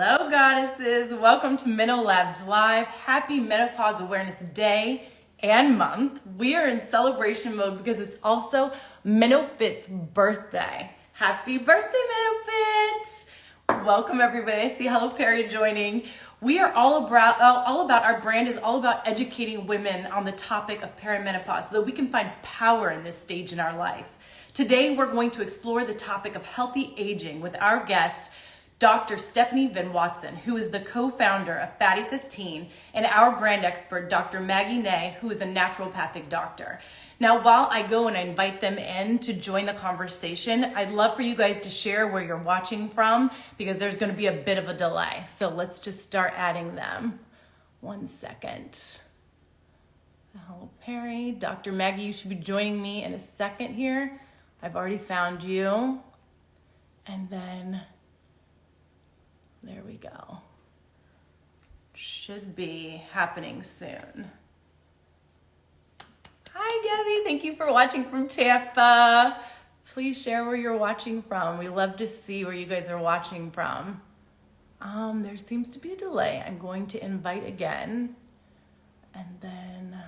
Hello, goddesses. Welcome to MenoLabs Live. Happy Menopause Awareness Day and month. We are in celebration mode because it's also MenoFit's birthday. Happy birthday, MenoFit! Welcome, everybody. I see Hello Perry joining. We are all about our brand is all about educating women on the topic of perimenopause so that we can find power in this stage in our life. Today, we're going to explore the topic of healthy aging with our guest, Dr. Stephanie Venn-Watson, who is the co-founder of Fatty 15, and our brand expert, Dr. Maggie, who is a naturopathic doctor. Now, while I go and I invite them in to join the conversation, I'd love for you guys to share where you're watching from because there's going to be a bit of a delay. So let's just start adding them. 1 second. Hello, Perry. Dr. Maggie, you should be joining me in a second here. I've already found you. And then there we go. Should be happening soon. Hi, Gabby. Thank you for watching from Tampa. Please share where you're watching from. We love to see where you guys are watching from. There seems to be a delay. I'm going to invite again. And then,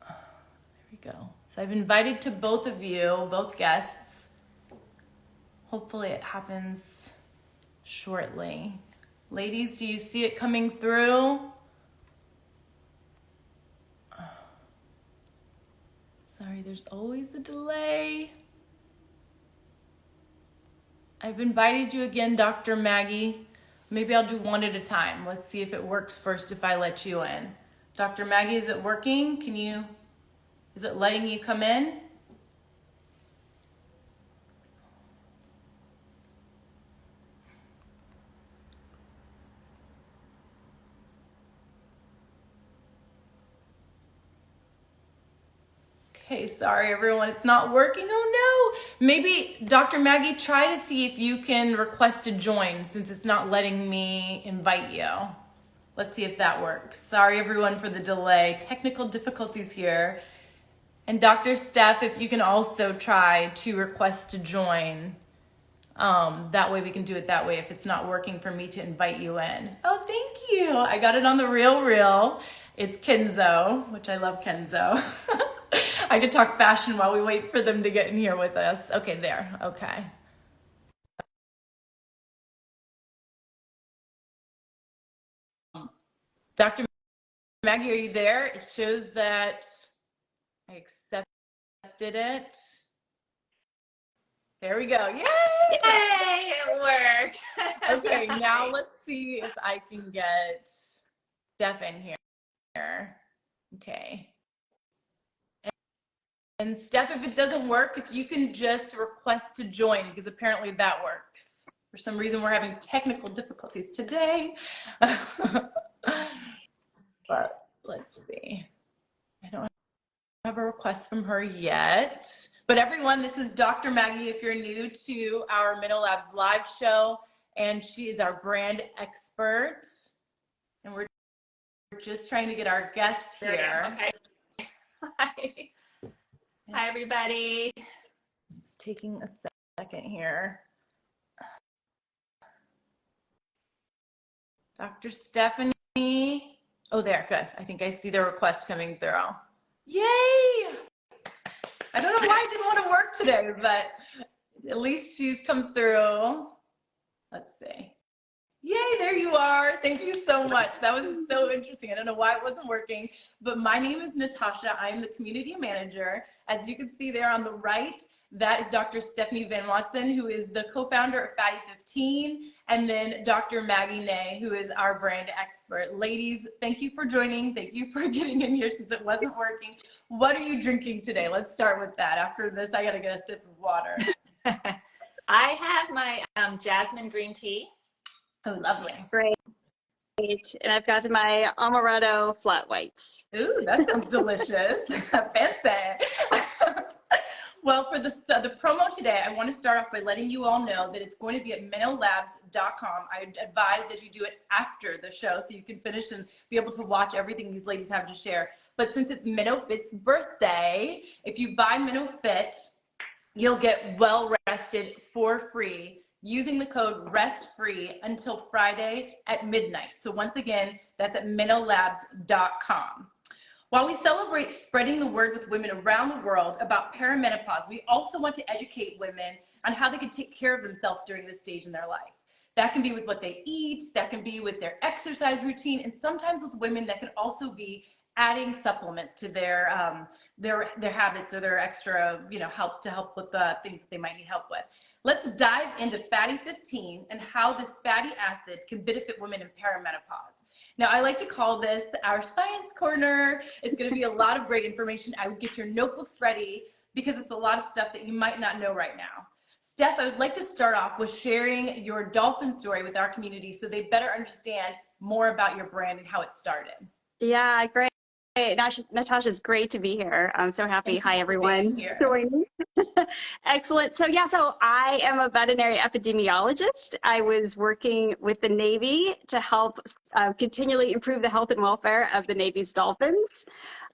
there we go. So I've invited to both of you, both guests. Hopefully it happens shortly. Ladies, do you see it coming through? Sorry, there's always a delay. I've invited you again, Dr. Maggie. Maybe I'll do one at a time. Let's see if it works first if I let you in. Dr. Maggie, is it working? Is it letting you come in? Okay, sorry everyone, it's not working. Oh no! Maybe, Dr. Maggie, try to see if you can request to join since it's not letting me invite you. Let's see if that works. Sorry everyone for the delay. Technical difficulties here. And Dr. Steph, if you can also try to request to join. That way we can do it that way if it's not working for me to invite you in. Oh, thank you. I got it on the real. It's Kenzo, which I love Kenzo. I could talk fashion while we wait for them to get in here with us. Okay, there. Okay. Dr. Maggie, are you there? It shows that I accepted it. There we go. Yay! Yay, it worked. Okay, now let's see if I can get Steph in here. Okay. And Steph, if it doesn't work, if you can just request to join, because apparently that works. For some reason, we're having technical difficulties today. But let's see. I don't have a request from her yet. But everyone, this is Dr. Maggie if you're new to our MenoLabs live show, and she is our brand expert. And we're just trying to get our guest here. Okay. Hi, everybody. It's taking a second here. Dr. Stephanie. Oh, there, good. I think I see the request coming through. Yay! I don't know why it didn't want to work today, but at least she's come through. Let's see. Yay, there you are. Thank you so much. That was so interesting. I don't know why it wasn't working, but my name is Natasha. I am the community manager. As you can see there on the right, that is Dr. Stephanie Venn-Watson, who is the co-founder of Fatty 15, and then Dr. Maggie, who is our brand expert. Ladies, thank you for joining. Thank you for getting in here since it wasn't working. What are you drinking today? Let's start with that. After this, I got to get a sip of water. I have my jasmine green tea. Oh, lovely. Great. And I've got my amaretto flat whites. Ooh, that sounds delicious. Fancy. Well, for the promo today, I want to start off by letting you all know that it's going to be at MenoLabs.com. I advise that you do it after the show so you can finish and be able to watch everything these ladies have to share. But since it's MenoFit's birthday, if you buy MenoFit, you'll get Well Rested for free using the code RESTFREE until Friday at midnight. So once again, that's at MenoLabs.com. While we celebrate spreading the word with women around the world about perimenopause, we also want to educate women on how they can take care of themselves during this stage in their life. That can be with what they eat, that can be with their exercise routine, and sometimes with women that can also be adding supplements to their habits or their extra, help to help with the things that they might need help with. Let's dive into Fatty 15 and how this fatty acid can benefit women in perimenopause. Now, I like to call this our science corner. It's going to be a lot of great information. I would get your notebooks ready because it's a lot of stuff that you might not know right now. Steph, I would like to start off with sharing your dolphin story with our community so they better understand more about your brand and how it started. Yeah, great. Natasha, it's great to be here. I'm so happy. Hi, everyone. Joining. Excellent. So I am a veterinary epidemiologist. I was working with the Navy to help continually improve the health and welfare of the Navy's dolphins.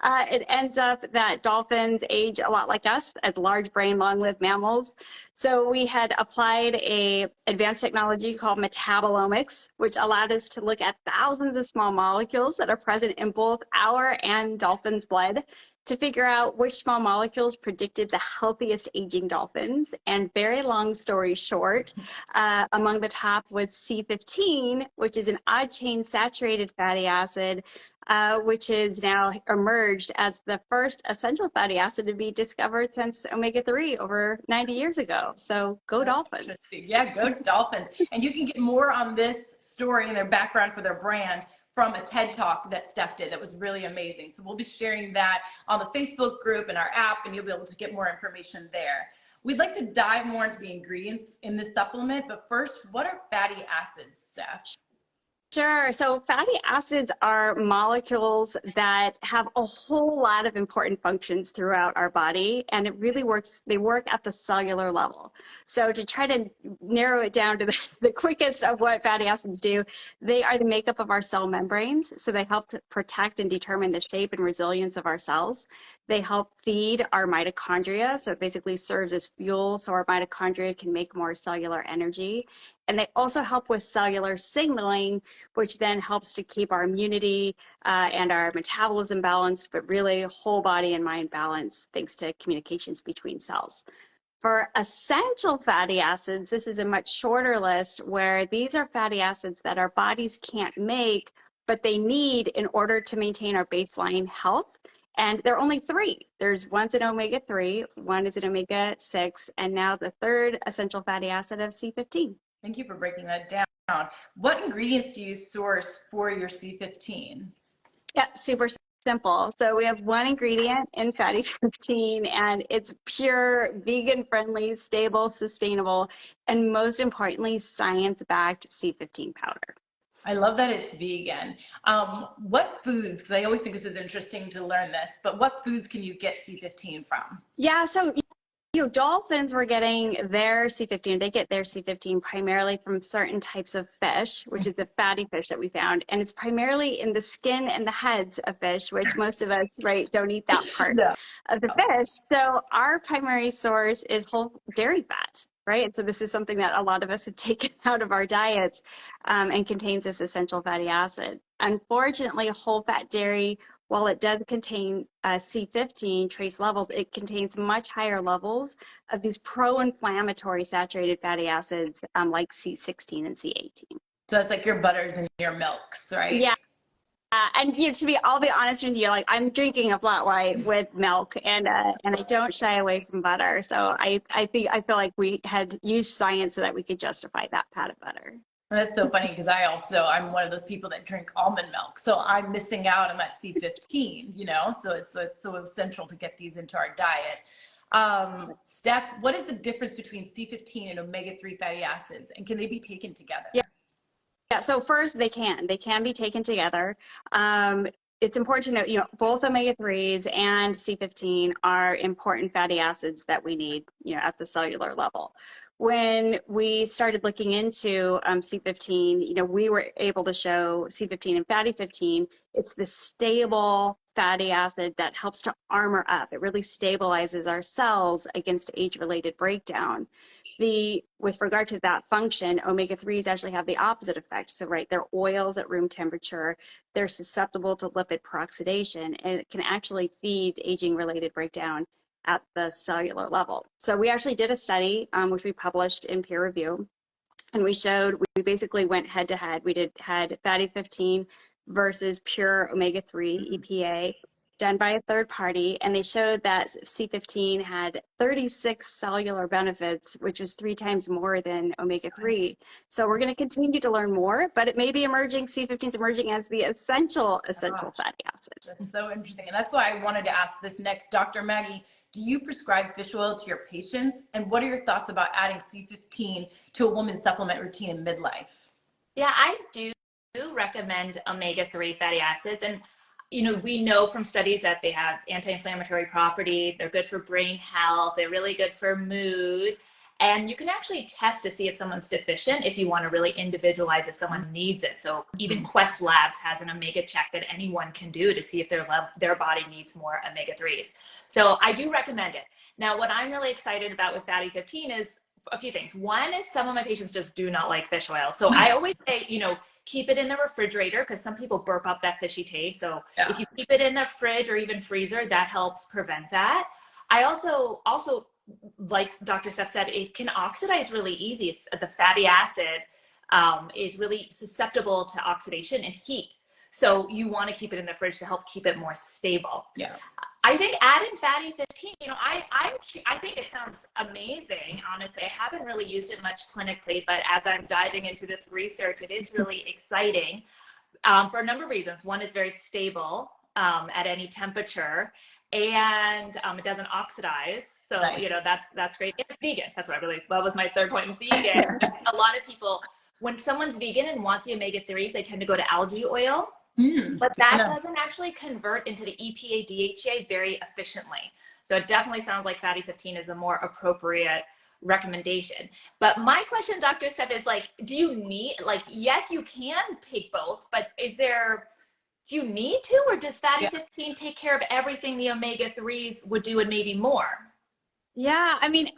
It ends up that dolphins age a lot like us as large brain, long-lived mammals. So we had applied a advanced technology called metabolomics, which allowed us to look at thousands of small molecules that are present in both our and dolphins' blood to figure out which small molecules predicted the healthiest aging dolphins. And very long story short, among the top was C15, which is an odd chain saturated fatty acid, which is now emerged as the first essential fatty acid to be discovered since omega-3 over 90 years ago. So go Dolphins. Yeah, go Dolphins. And you can get more on this story and their background for their brand from a TED Talk that Steph did. That was really amazing. So we'll be sharing that on the Facebook group and our app, and you'll be able to get more information there. We'd like to dive more into the ingredients in this supplement, but first, what are fatty acids, Steph? Sure. So fatty acids are molecules that have a whole lot of important functions throughout our body, and they work at the cellular level. So to try to narrow it down to the quickest of what fatty acids do, they are the makeup of our cell membranes. So they help to protect and determine the shape and resilience of our cells. They help feed our mitochondria. So it basically serves as fuel so our mitochondria can make more cellular energy. And they also help with cellular signaling, which then helps to keep our immunity and our metabolism balanced, but really whole body and mind balance thanks to communications between cells. For essential fatty acids, this is a much shorter list where these are fatty acids that our bodies can't make, but they need in order to maintain our baseline health. And there are only three. One's an omega-3, one is an omega-6, and now the third essential fatty acid of C15. Thank you for breaking that down. What ingredients do you source for your C15? Yeah, super simple. So we have one ingredient in fatty 15, and it's pure, vegan-friendly, stable, sustainable, and most importantly, science-backed C15 powder. I love that it's vegan. What foods, because I always think this is interesting to learn this, but what foods can you get C15 from? Yeah, so dolphins were getting their C15, they get their C15 primarily from certain types of fish, which is the fatty fish that we found. And it's primarily in the skin and the heads of fish, which most of us, right, don't eat that part of the fish. So our primary source is whole dairy fat, right? So this is something that a lot of us have taken out of our diets and contains this essential fatty acid. Unfortunately, whole fat dairy, while it does contain C15 trace levels, it contains much higher levels of these pro-inflammatory saturated fatty acids like C16 and C18. So that's like your butters and your milks, right? Yeah. And I'll be honest with you, like I'm drinking a flat white with milk, and I don't shy away from butter. So I feel like we had used science so that we could justify that pat of butter. That's so funny because I'm one of those people that drink almond milk. So I'm missing out on that C15, so it's so essential to get these into our diet. Steph, what is the difference between C15 and omega-3 fatty acids, and can they be taken together? Yeah, so first they can be taken together. It's important to note, both omega-3s and C15 are important fatty acids that we need, at the cellular level. When we started looking into C15, we were able to show C15 and fatty 15, it's the stable fatty acid that helps to armor up. It really stabilizes our cells against age-related breakdown. with regard to that function, omega-3s actually have the opposite effect. So, right, they're oils at room temperature. They're susceptible to lipid peroxidation, and it can actually feed aging-related breakdown at the cellular level. So we actually did a study, which we published in peer review, and we basically went head to head. We had fatty 15 versus pure omega-3 EPA done by a third party, and they showed that C15 had 36 cellular benefits, which was 3 times more than omega-3. So we're going to continue to learn more, but it may be emerging, C15 is emerging as the essential fatty acid. That's so interesting. And that's why I wanted to ask this next. Dr. Maggie, do you prescribe fish oil to your patients? And what are your thoughts about adding C15 to a woman's supplement routine in midlife? Yeah, I do recommend omega-3 fatty acids. And, you know, we know from studies that they have anti-inflammatory properties. They're good for brain health. They're really good for mood. And you can actually test to see if someone's deficient if you want to really individualize if someone needs it. So even Quest Labs has an omega check that anyone can do to see if their body needs more omega-3s. So I do recommend it. Now, what I'm really excited about with fatty 15 is a few things. One is some of my patients just do not like fish oil. So I always say, you know, keep it in the refrigerator because some people burp up that fishy taste. So if you keep it in the fridge or even freezer, that helps prevent that. I also like Dr. Steph said, it can oxidize really easy. It's the fatty acid is really susceptible to oxidation and heat. So you want to keep it in the fridge to help keep it more stable. Yeah. I think adding fatty 15, you know, I think it sounds amazing. Honestly, I haven't really used it much clinically, but as I'm diving into this research, it is really exciting for a number of reasons. One, it's very stable at any temperature, and it doesn't oxidize. So, nice. You know, that's great. And it's vegan. That was my third point, vegan. A lot of people, when someone's vegan and wants the omega-3s, they tend to go to algae oil. But that doesn't actually convert into the EPA DHA very efficiently. So it definitely sounds like fatty 15 is a more appropriate recommendation. But my question, Dr. Steph, is like, do you need, like, yes, you can take both, but do you need to, or does fatty 15 take care of everything the omega-3s would do and maybe more? Yeah, I mean,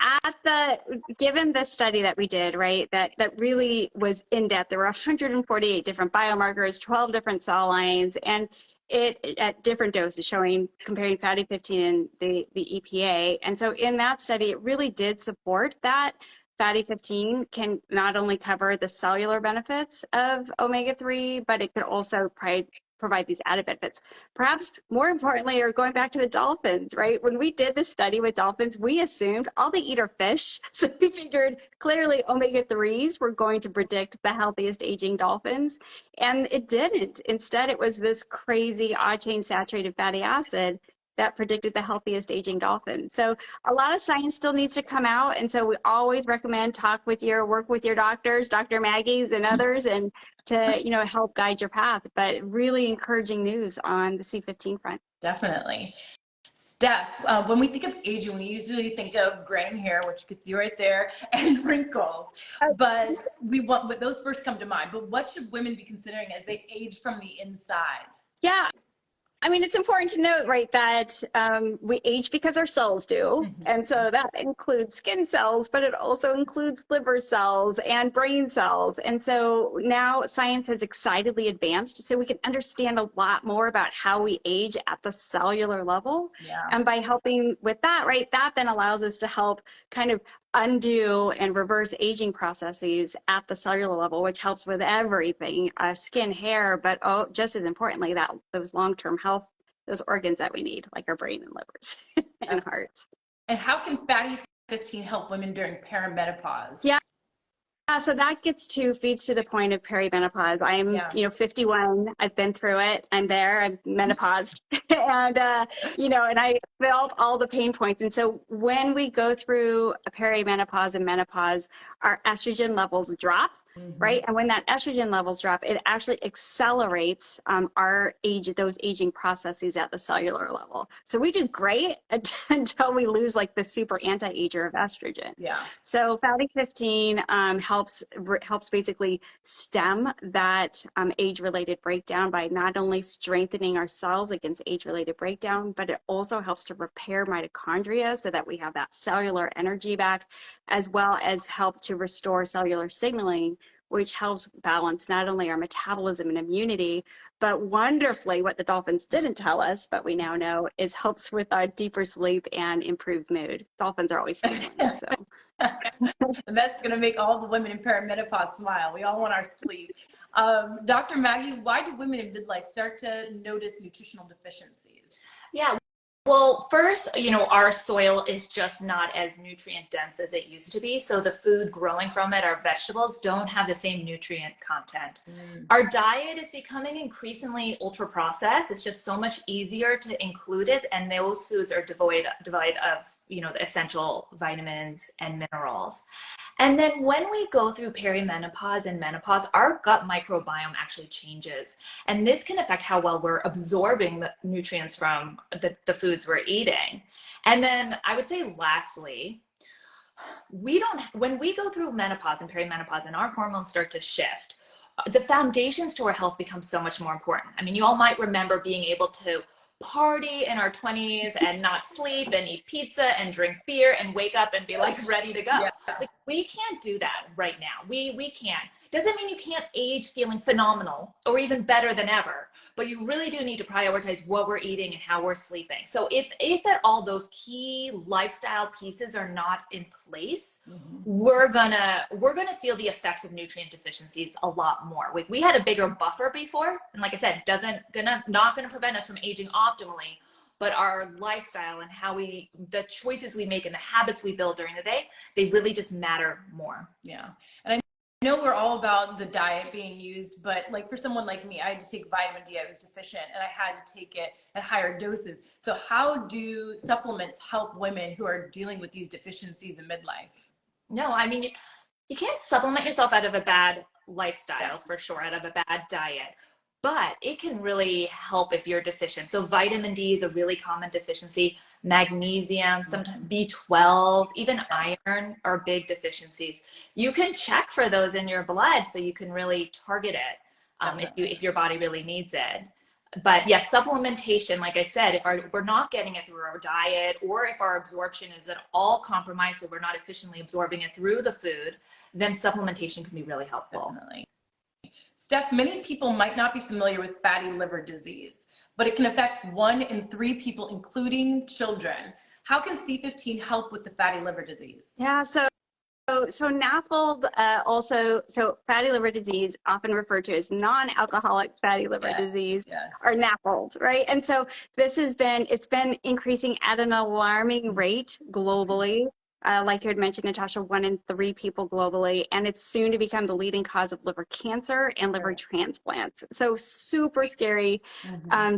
given the study that we did, right, that really was in depth. There were 148 different biomarkers, 12 different cell lines, and it at different doses comparing fatty 15 and the EPA. And so in that study, it really did support that fatty 15 can not only cover the cellular benefits of omega-3, but it could also provide these added benefits. Perhaps more importantly, or going back to the dolphins, right? When we did the study with dolphins, we assumed all they eat are fish. So we figured clearly omega-3s were going to predict the healthiest aging dolphins. And it didn't. Instead, it was this crazy odd-chain saturated fatty acid that predicted the healthiest aging dolphin. So a lot of science still needs to come out. And so we always recommend work with your doctors, Dr. Maggie's and others, and to, you know, help guide your path. But really encouraging news on the C15 front. Definitely. Steph, when we think of aging, we usually think of graying hair, which you can see right there, and wrinkles. But those first come to mind. But what should women be considering as they age from the inside? Yeah. I mean, it's important to note, right, that we age because our cells do. And so that includes skin cells, but it also includes liver cells and brain cells. And so now science has excitedly advanced so we can understand a lot more about how we age at the cellular level. Yeah. And by helping with that, right, that then allows us to help kind of undo and reverse aging processes at the cellular level, which helps with everything, skin, hair, but just as importantly, those long-term health, those organs that we need, like our brain and livers and hearts. And how can fatty 15 help women during perimenopause? Yeah. So that feeds to the point of perimenopause. I am, 51. I've been through it. I'm there. I'm menopaused. And, and I felt all the pain points. And so when we go through a perimenopause and menopause, our estrogen levels drop. Mhm. right? And when that estrogen levels drop, it actually accelerates those aging processes at the cellular level. So we do great until we lose like the super anti-ager of estrogen. Yeah. So fatty 15 helps basically stem that age-related breakdown by not only strengthening our cells against age-related breakdown, but it also helps to repair mitochondria so that we have that cellular energy back, as well as help to restore cellular signaling, which helps balance not only our metabolism and immunity, but wonderfully, what the dolphins didn't tell us, but we now know, is helps with our deeper sleep and improved mood. Dolphins are always smiling, so. And that's going to make all the women in perimenopause smile. We all want our sleep. Dr. Maggie, why do women in midlife start to notice nutritional deficiencies? Yeah. Well, first, our soil is just not as nutrient dense as it used to be. So the food growing from it, our vegetables, don't have the same nutrient content. Our diet is becoming increasingly ultra processed. It's just so much easier to include it. And those foods are devoid of, the essential vitamins and minerals. And then when we go through perimenopause and menopause, our gut microbiome actually changes. And this can affect how well we're absorbing the nutrients from the foods we're eating. And then I would say lastly, when we go through menopause and perimenopause and our hormones start to shift, the foundations to our health become so much more important. I mean, you all might remember being able to party in our 20s and not sleep and eat pizza and drink beer and wake up and be like ready to go. Yeah. Like, we can't do that right now. We can't. Doesn't mean you can't age feeling phenomenal or even better than ever, but you really do need to prioritize what we're eating and how we're sleeping. So if at all those key lifestyle pieces are not in place, we're gonna feel the effects of nutrient deficiencies a lot more. We had a bigger buffer before, and like I said, not gonna prevent us from aging optimally, but our lifestyle and the choices we make and the habits we build during the day, they really just matter more. Yeah. And I know we're all about the diet being used, but like for someone like me, I had to take vitamin D. I was deficient and I had to take it at higher doses. So how do supplements help women who are dealing with these deficiencies in midlife? No, I mean, you can't supplement yourself out of a bad lifestyle, for sure, out of a bad diet, but it can really help if you're deficient. So vitamin D is a really common deficiency. Magnesium, sometimes B12, even iron are big deficiencies. You can check for those in your blood so you can really target it if your body really needs it. But yes, supplementation, like I said, if we're not getting it through our diet, or if our absorption is at all compromised, so we're not efficiently absorbing it through the food, then supplementation can be really helpful. Definitely. Steph, many people might not be familiar with fatty liver disease, but it can affect 1 in 3 people, including children. How can C15 help with the fatty liver disease? Yeah, so NAFLD so fatty liver disease, often referred to as non-alcoholic fatty liver disease, Yes. or NAFLD, right? And so it's been increasing at an alarming rate globally. Like you had mentioned, Natasha, 1 in 3 people globally, and it's soon to become the leading cause of liver cancer and liver transplants. So super scary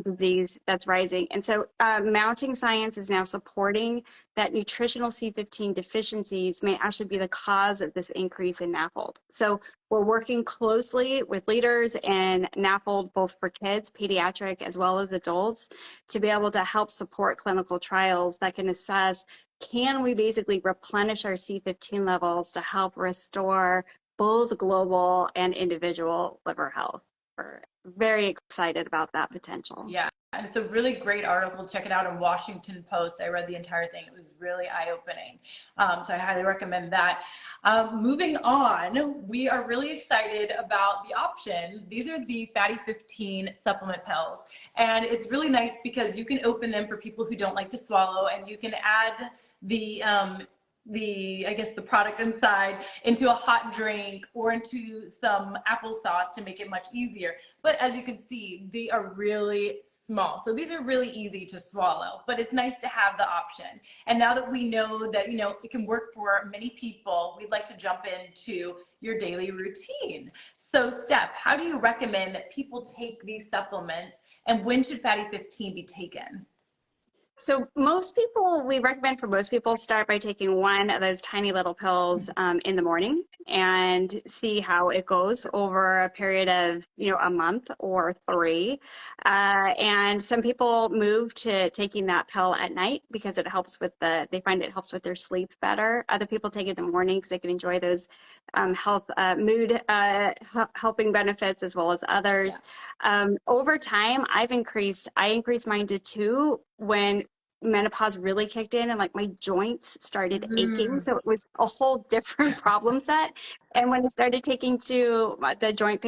disease that's rising. And so mounting science is now supporting that nutritional C15 deficiencies may actually be the cause of this increase in NAFLD. So we're working closely with leaders in NAFLD, both for kids, pediatric, as well as adults, to be able to help support clinical trials that can assess, can we basically replenish our C15 levels to help restore both global and individual liver health? We're very excited about that potential. Yeah, and it's a really great article. Check it out in Washington Post. I read the entire thing. It was really eye-opening. So I highly recommend that. Moving on, we are really excited about the option. These are the Fatty 15 supplement pills. And it's really nice because you can open them for people who don't like to swallow, and you can add the product inside into a hot drink or into some applesauce to make it much easier. But as you can see, they are really small. So these are really easy to swallow, but it's nice to have the option. And now that we know that, it can work for many people, we'd like to jump into your daily routine. So Steph, how do you recommend that people take these supplements, and when should Fatty 15 be taken? So most people, we recommend for most people, start by taking one of those tiny little pills in the morning and see how it goes over a period of, a month or 3. And some people move to taking that pill at night because it helps with they find it helps with their sleep better. Other people take it in the morning because they can enjoy those health, mood helping benefits as well as others. Over time, I increased mine to 2 when menopause really kicked in and like my joints started aching. So it was a whole different problem set. And when I started taking 2, the joint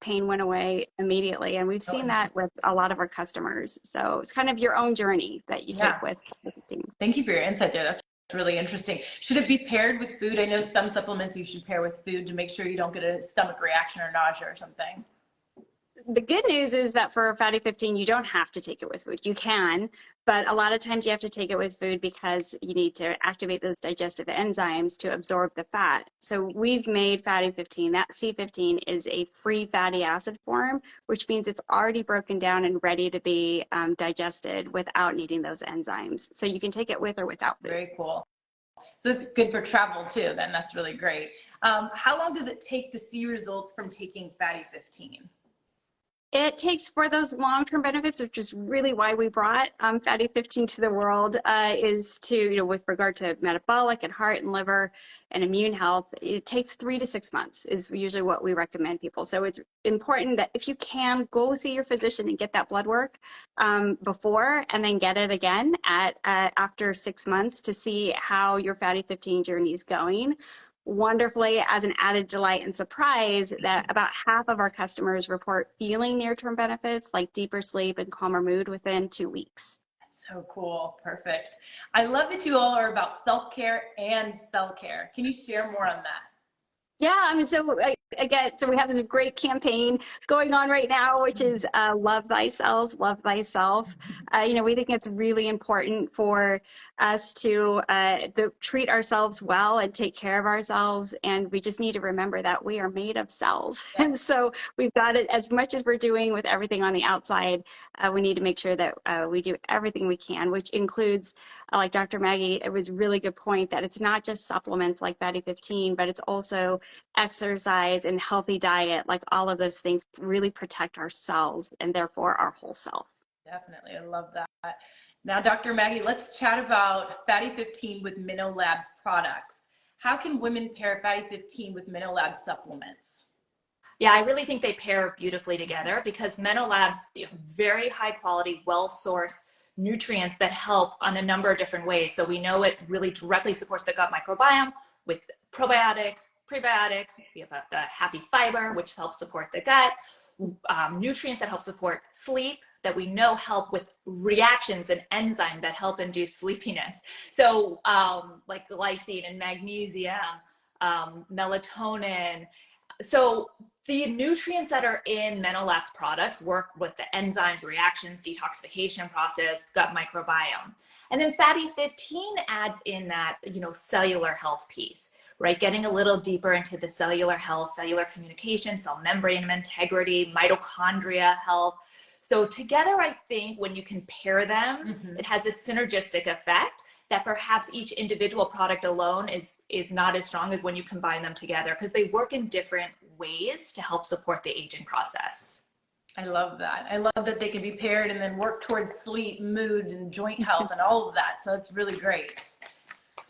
pain went away immediately. And we've seen that with a lot of our customers. So it's kind of your own journey that you take with the team. Thank you for your insight there. That's really interesting. Should it be paired with food? I know some supplements you should pair with food to make sure you don't get a stomach reaction or nausea or something. The good news is that for Fatty 15, you don't have to take it with food. You can, but a lot of times you have to take it with food because you need to activate those digestive enzymes to absorb the fat. So we've made Fatty 15. That C15 is a free fatty acid form, which means it's already broken down and ready to be digested without needing those enzymes. So you can take it with or without food. Very cool. So it's good for travel too, then. That's really great. How long does it take to see results from taking Fatty 15? It takes, for those long-term benefits, which is really why we brought Fatty 15 to the world, is to, with regard to metabolic and heart and liver and immune health, it takes 3 to 6 months is usually what we recommend people. So it's important that if you can, go see your physician and get that blood work before, and then get it again after 6 months to see how your Fatty 15 journey is going. Wonderfully, as an added delight and surprise, that about half of our customers report feeling near-term benefits like deeper sleep and calmer mood within 2 weeks. That's so cool. Perfect. I love that you all are about self-care and cell care. Can you share more on that? Yeah, so we have this great campaign going on right now, which is Love Thy Cells, Love Thyself. We think it's really important for us to treat ourselves well and take care of ourselves. And we just need to remember that we are made of cells. Yes. And so we've got it, as much as we're doing with everything on the outside, we need to make sure that we do everything we can, which includes, like Dr. Maggie, it was a really good point that it's not just supplements like Fatty 15, but it's also exercise and healthy diet. Like all of those things really protect our cells and therefore our whole self. Definitely. I love that. Now, Dr. Maggie, let's chat about Fatty 15 with MenoLabs products. How can women pair Fatty 15 with MenoLabs supplements? Yeah, I really think they pair beautifully together because MenoLabs, very high quality, well-sourced nutrients that help on a number of different ways. So we know it really directly supports the gut microbiome with probiotics, prebiotics. We have the happy fiber, which helps support the gut, nutrients that help support sleep, that we know help with reactions and enzymes that help induce sleepiness. So like glycine and magnesium, melatonin. So the nutrients that are in MenoLabs products work with the enzymes, reactions, detoxification process, gut microbiome. And then Fatty 15 adds in that, cellular health piece, right? Getting a little deeper into the cellular health, cellular communication, cell membrane integrity, mitochondria health. So together, I think when you compare them, it has this synergistic effect that perhaps each individual product alone is not as strong as when you combine them together, because they work in different ways to help support the aging process. I love that. I love that they can be paired and then work towards sleep, mood, and joint health and all of that. So it's really great.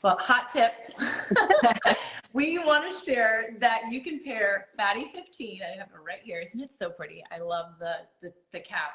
Well, hot tip. We want to share that you can pair Fatty 15. I have it right here. Isn't it so pretty? I love the cap.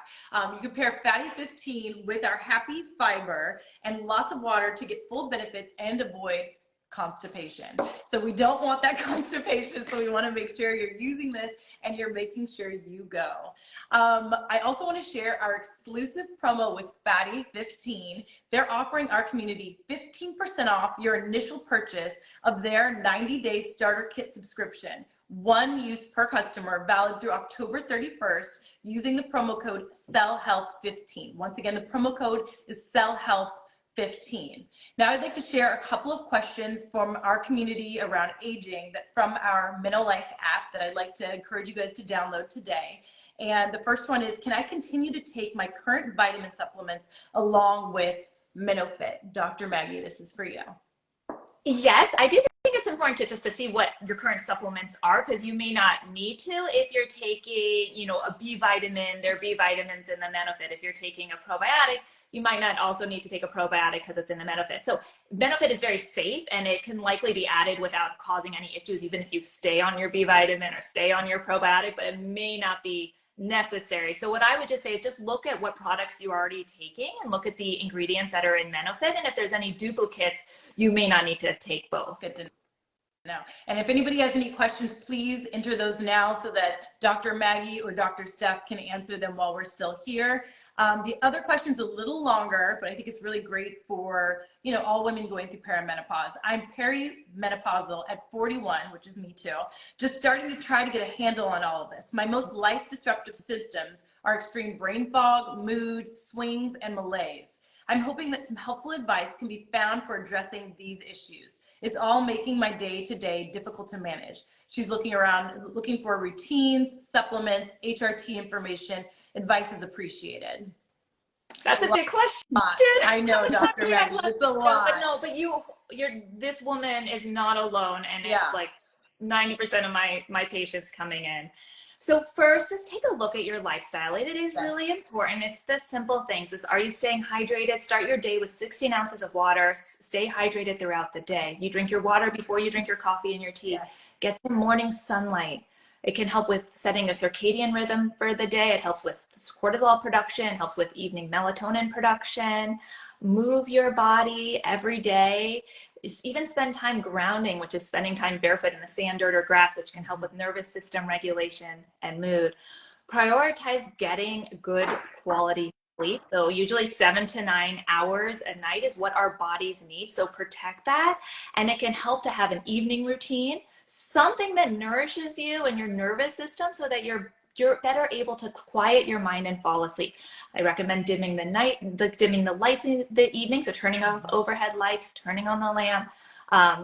You can pair Fatty 15 with our happy fiber and lots of water to get full benefits and avoid constipation. So we don't want that constipation. So we want to make sure you're using this and you're making sure you go. I also want to share our exclusive promo with Fatty 15. They're offering our community 15% off your initial purchase of their 90-day starter kit subscription. 1 use per customer, valid through October 31st, using the promo code CellHealth15. Once again, the promo code is CellHealth15. 15. Now I'd like to share a couple of questions from our community around aging that's from our MenoLife app that I'd like to encourage you guys to download today. And the first one is, can I continue to take my current vitamin supplements along with MenoFit? Dr. Maggie, this is for you. Yes, I do think it's important to just to see what your current supplements are, because you may not need to if you're taking, you know, a B vitamin. There are B vitamins in the MenoFit. If you're taking a probiotic, you might not also need to take a probiotic because it's in the MenoFit. So MenoFit is very safe, and it can likely be added without causing any issues, even if you stay on your B vitamin or stay on your probiotic, but it may not be necessary. So what I would just say is just look at what products you're already taking and look at the ingredients that are in MenoFit. And if there's any duplicates, you may not need to take both. Good to know. And if anybody has any questions, please enter those now so that Dr. Maggie or Dr. Steph can answer them while we're still here. The other question's a little longer, but I think it's really great for, you know, all women going through perimenopause. I'm perimenopausal at 41, which is me too, just starting to try to get a handle on all of this. My most life-disruptive symptoms are extreme brain fog, mood swings, and malaise. I'm hoping that some helpful advice can be found for addressing these issues. It's all making my day-to-day difficult to manage. She's looking around, looking for routines, supplements, HRT information. Advice is appreciated. That's a big question. I know, Dr. Maggie, it's a lot. But no, but this woman is not alone, and it's like 90% of my patients coming in. So first, just take a look at your lifestyle. It is really important. It's the simple things. Are you staying hydrated? Start your day with 16 ounces of water. Stay hydrated throughout the day. You drink your water before you drink your coffee and your tea. Get some morning sunlight. It can help with setting a circadian rhythm for the day. It helps with cortisol production, helps with evening melatonin production. Move your body every day. Even spend time grounding, which is spending time barefoot in the sand, dirt, or grass, which can help with nervous system regulation and mood. Prioritize getting good quality sleep. So usually 7 to 9 hours a night is what our bodies need. So protect that. And it can help to have an evening routine, something that nourishes you and your nervous system so that you're better able to quiet your mind and fall asleep. I recommend dimming the lights in the evening. So turning off overhead lights, turning on the lamp,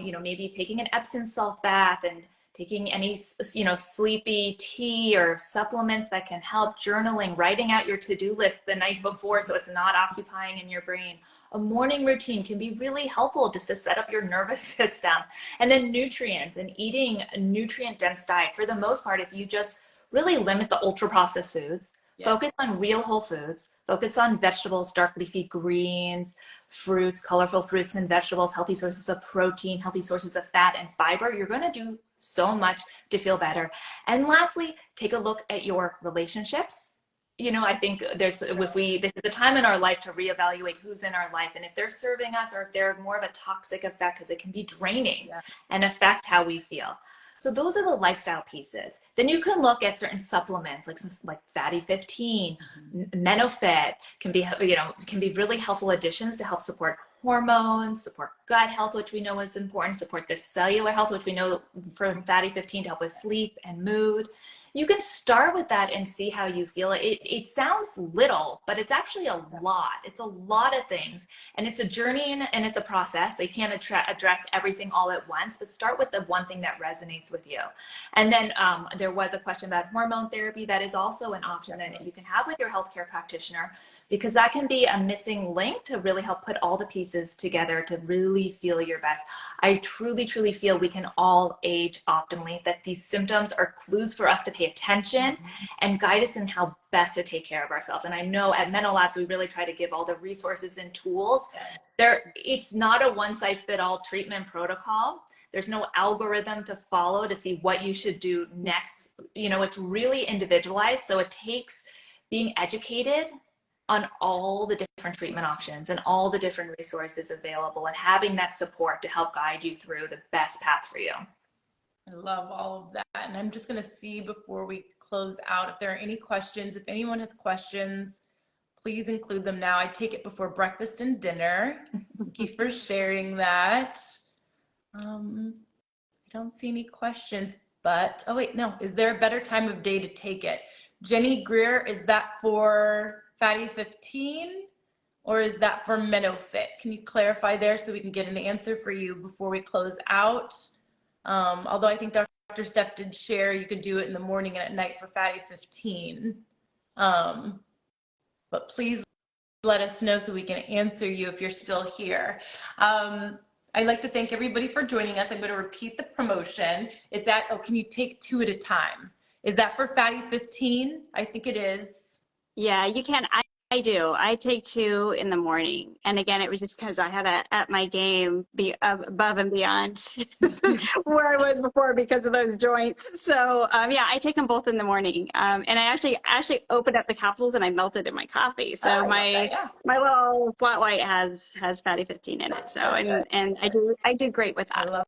you know, maybe taking an Epsom salt bath and taking any, you know, sleepy tea or supplements that can help. Journaling, writing out your to-do list the night before so it's not occupying in your brain. A morning routine can be really helpful just to set up your nervous system. And then nutrients, and eating a nutrient-dense diet. For the most part, if you just really limit the ultra-processed foods, focus on real whole foods, focus on vegetables, dark leafy greens, fruits, colorful fruits and vegetables, healthy sources of protein, healthy sources of fat and fiber, you're going to do so much to feel better. And lastly, take a look at your relationships. You know, I think this is a time in our life to reevaluate who's in our life, and if they're serving us or if they're more of a toxic effect, because it can be draining and affect how we feel. So those are the lifestyle pieces. Then you can look at certain supplements like Fatty 15, MenoFit can be really helpful additions to help support hormones, support gut health, which we know is important, support the cellular health, which we know from Fatty 15 to help with sleep and mood. You can start with that and see how you feel. It sounds little, but it's actually a lot. It's a lot of things, and it's a journey and it's a process. So you can't address everything all at once, but start with the one thing that resonates with you. And then there was a question about hormone therapy. That is also an option that you can have with your healthcare practitioner, because that can be a missing link to really help put all the pieces together to really feel your best. I truly, truly feel we can all age optimally, that these symptoms are clues for us to pay attention and guide us in how best to take care of ourselves. And I know at MenoLabs, we really try to give all the resources and tools. It's not a one-size-fits-all treatment protocol. There's no algorithm to follow to see what you should do next. You know, it's really individualized. So it takes being educated on all the different treatment options and all the different resources available, and having that support to help guide you through the best path for you. I love all of that. And I'm just going to see before we close out if there are any questions. If anyone has questions, please include them now. I take it before breakfast and dinner. Thank you for sharing that. I don't see any questions, but, oh wait, no. Is there a better time of day to take it? Jenny Greer, is that for Fatty 15 or is that for MenoFit? Can you clarify there so we can get an answer for you before we close out? Although I think Dr. Steph did share you could do it in the morning and at night for Fatty 15. But please let us know so we can answer you if you're still here. I'd like to thank everybody for joining us. I'm going to repeat the promotion. It's at, oh, can you take 2 at a time? Is that for Fatty 15? I think it is. Yeah, you can. I do. I take 2 in the morning. And again, it was just because I had to up my game be above and beyond where I was before because of those joints. So yeah, I take them both in the morning. And I actually opened up the capsules and I melted in my coffee. So my little flat white has Fatty 15 in it. So and I do great with that. I love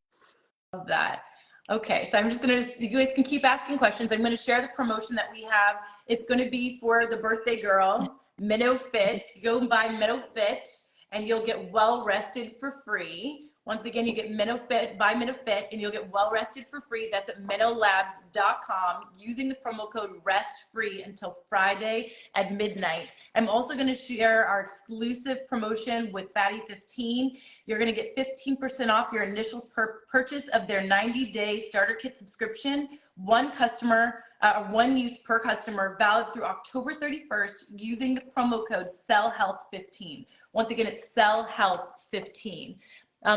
that. Okay, so I'm just gonna, you guys can keep asking questions. I'm gonna share the promotion that we have. It's gonna be for the birthday girl, MenoFit. Go and buy MenoFit and you'll get well rested for free. Once again, you get MenoFit, buy MenoFit and you'll get well rested for free. That's at MenoLabs.com using the promo code RESTFREE until Friday at midnight. I'm also gonna share our exclusive promotion with Fatty 15. You're gonna get 15% off your initial purchase of their 90-day starter kit subscription. One use per customer, valid through October 31st using the promo code CELLHEALTH15. Once again, it's CELLHEALTH15.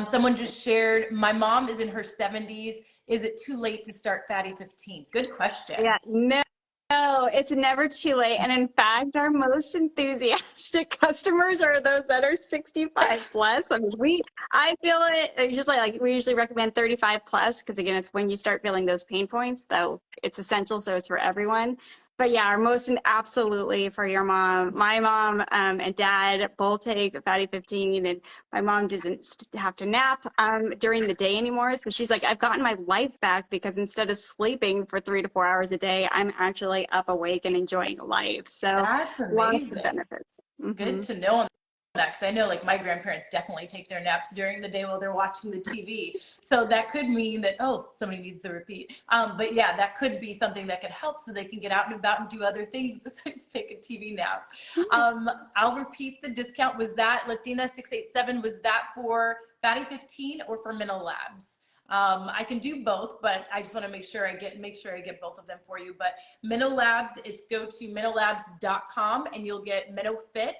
Someone just shared, my mom is in her 70s. Is it too late to start Fatty 15? Good question. Yeah, no, it's never too late. And in fact, our most enthusiastic customers are those that are 65 plus. I mean, I feel it usually, like we usually recommend 35 plus because again, it's when you start feeling those pain points, though it's essential, so it's for everyone. But yeah, our most absolutely for your mom. My mom and dad both take Fatty 15, and my mom doesn't have to nap during the day anymore. So she's like, I've gotten my life back because instead of sleeping for 3 to 4 hours a day, I'm actually up awake and enjoying life. So that's amazing. Lots of benefits. Good to know that, because I know like my grandparents definitely take their naps during the day while they're watching the TV. So that could mean that, oh, somebody needs to repeat. But yeah, that could be something that could help so they can get out and about and do other things besides take a TV nap. I'll repeat the discount. Was that Latina 687? Was that for Fatty 15 or for MenoLabs? I can do both, but I just want to make sure I get both of them for you. But MenoLabs, it's go to MenoLabs.com and you'll get MenoFit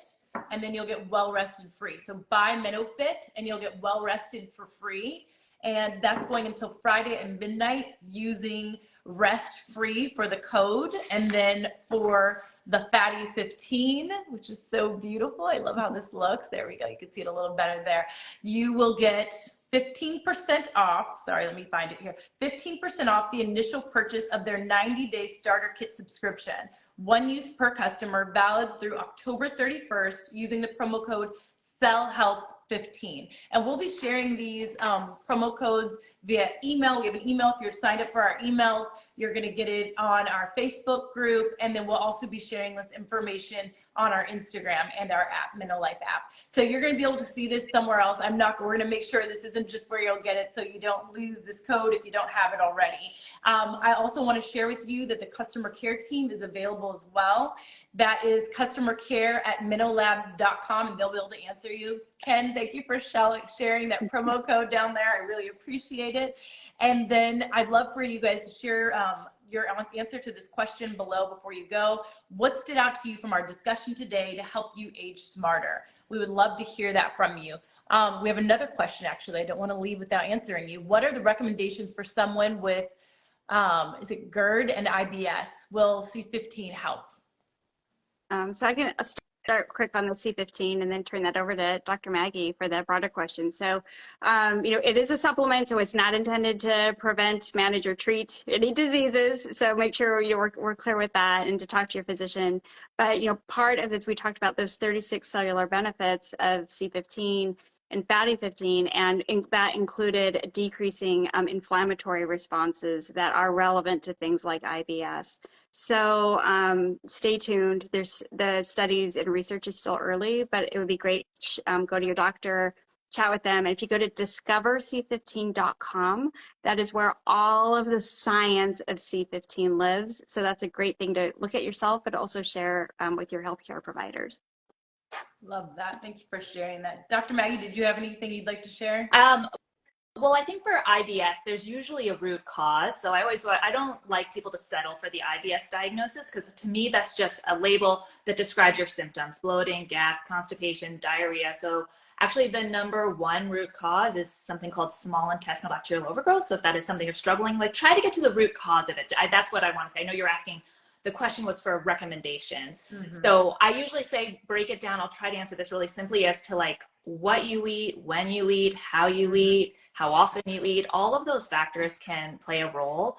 and then you'll get well rested free. So buy MenoFit and you'll get well rested for free. And that's going until Friday at midnight using rest free for the code. And then for the Fatty 15, which is so beautiful. I love how this looks. There we go. You can see it a little better there. You will get 15% off. Sorry, let me find it here. 15% off the initial purchase of their 90-day starter kit subscription. One use per customer, valid through October 31st using the promo code CELLHEALTH15. And we'll be sharing these promo codes via email. We have an email. If you're signed up for our emails, you're going to get it on our Facebook group. And then we'll also be sharing this information on our Instagram and our app, MenoLife app. So you're going to be able to see this somewhere else. We're going to make sure this isn't just where you'll get it so you don't lose this code if you don't have it already. I also want to share with you that the customer care team is available as well. That is customer care at MenoLabs.com, and they'll be able to answer you. Ken, thank you for sharing that promo code down there. I really appreciate it. And then I'd love for you guys to share your answer to this question below before you go. What stood out to you from our discussion today to help you age smarter? We would love to hear that from you. We have another question, actually. I don't want to leave without answering you. What are the recommendations for someone with, is it GERD and IBS? Will C15 help? So I can start quick on the C15 and then turn that over to Dr. Maggie for the broader question. So, it is a supplement, so it's not intended to prevent, manage, or treat any diseases. So make sure we're clear with that and to talk to your physician. But, part of this, we talked about those 36 cellular benefits of C15 and Fatty 15, and that included decreasing inflammatory responses that are relevant to things like IBS. So stay tuned. The studies and research is still early, but it would be great. Go to your doctor, chat with them. And if you go to discoverc15.com, that is where all of the science of C15 lives. So that's a great thing to look at yourself, but also share with your healthcare providers. Love that. Thank you for sharing that. Dr. Maggie, did you have anything you'd like to share? Well, I think for IBS, there's usually a root cause. So I don't like people to settle for the IBS diagnosis, because to me, that's just a label that describes your symptoms: bloating, gas, constipation, diarrhea. So actually the number one root cause is something called small intestinal bacterial overgrowth. So if that is something you're struggling with, try to get to the root cause of it. That's what I want to say. I know you're asking, the question was for recommendations. So I usually say, break it down. I'll try to answer this really simply as to like what you eat, when you eat, how you eat, how often you eat. All of those factors can play a role.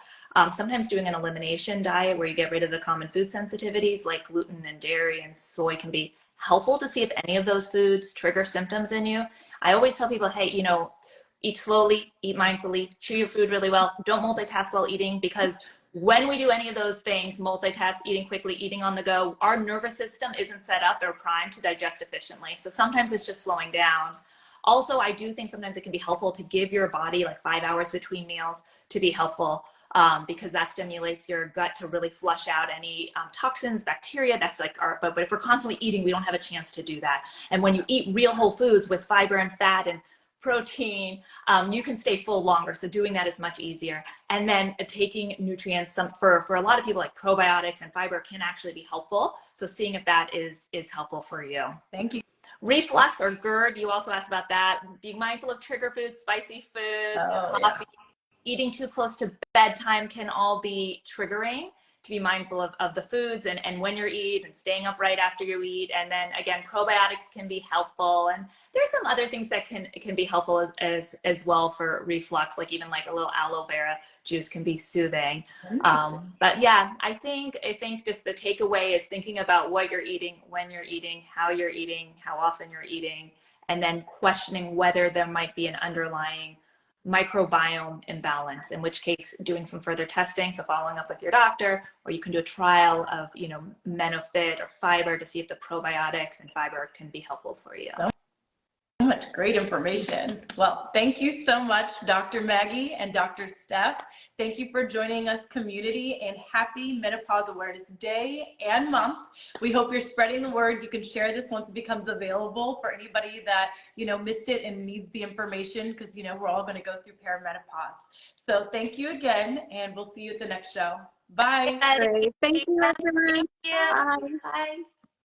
Sometimes doing an elimination diet where you get rid of the common food sensitivities like gluten and dairy and soy can be helpful to see if any of those foods trigger symptoms in you. I always tell people, hey, eat slowly, eat mindfully, chew your food really well, don't multitask while eating, because when we do any of those things, multitask, eating quickly, eating on the go, our nervous system isn't set up or primed to digest efficiently. So sometimes it's just slowing down. Also, I do think sometimes it can be helpful to give your body like 5 hours between meals to be helpful, because that stimulates your gut to really flush out any toxins, bacteria. That's like but if we're constantly eating, we don't have a chance to do that. And when you eat real whole foods with fiber and fat and protein, you can stay full longer. So doing that is much easier. And then taking nutrients, for a lot of people, like probiotics and fiber can actually be helpful. So seeing if that is helpful for you. Thank you. Reflux or GERD, you also asked about that. Being mindful of trigger foods, spicy foods, coffee, eating too close to bedtime can all be triggering. To be mindful of the foods and when you eat, and staying up right after you eat. And then again, probiotics can be helpful. And there's some other things that can be helpful as well for reflux, like even like a little aloe vera juice can be soothing. But yeah, I think just the takeaway is thinking about what you're eating, when you're eating, how often you're eating, and then questioning whether there might be an underlying microbiome imbalance, in which case doing some further testing, so following up with your doctor, or you can do a trial of MenoFit or fiber to see if the probiotics and fiber can be helpful for you. So much great information. Well, thank you so much, Dr. Maggie and Dr. Steph. Thank you for joining us, community, and happy Menopause Awareness Day and month. We hope you're spreading the word. You can share this once it becomes available for anybody that, missed it and needs the information, because, we're all going to go through perimenopause. So thank you again, and we'll see you at the next show. Bye. Great. Thank you, everyone. Thank you. Bye. Bye.